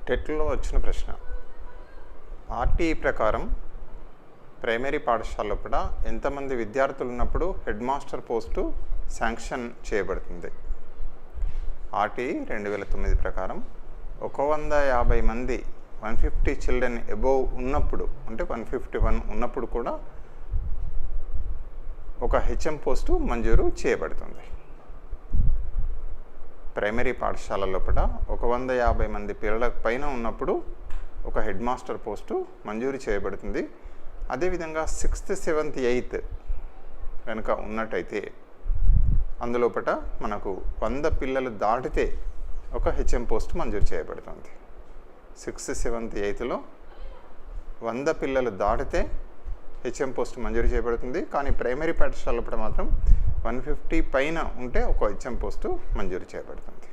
టెట్లో వచ్చిన ప్రశ్న. ఆర్టీఈ ప్రకారం ప్రైమరీ పాఠశాలలో కూడా ఎంతమంది విద్యార్థులు ఉన్నప్పుడు హెడ్ మాస్టర్ పోస్టు శాంక్షన్ చేయబడుతుంది? ఆర్టీఈ 2009 ప్రకారం 150 మంది 150 చిల్డ్రన్ అబోవ్ ఉన్నప్పుడు, అంటే 151 ఉన్నప్పుడు కూడా ఒక హెచ్ఎం పోస్టు మంజూరు చేయబడుతుంది. ప్రైమరీ పాఠశాలలో కూడా 150 మంది పిల్లల పైన ఉన్నప్పుడు ఒక హెడ్ మాస్టర్ పోస్టు మంజూరు చేయబడుతుంది. అదేవిధంగా 6th, 7th, 8th కనుక ఉన్నట్టయితే అందులోపట మనకు 100 పిల్లలు దాటితే ఒక హెచ్ఎం పోస్ట్ మంజూరు చేయబడుతుంది. 6th, 7th, 8thలో 100 పిల్లలు దాటితే హెచ్ఎం పోస్ట్ మంజూరు చేయబడుతుంది. కానీ ప్రైమరీ పాఠశాలలో మాత్రం 150 పైన ఉంటే ఒక హెచ్ఎం పోస్టు మంజూరు చేయబడుతుంది.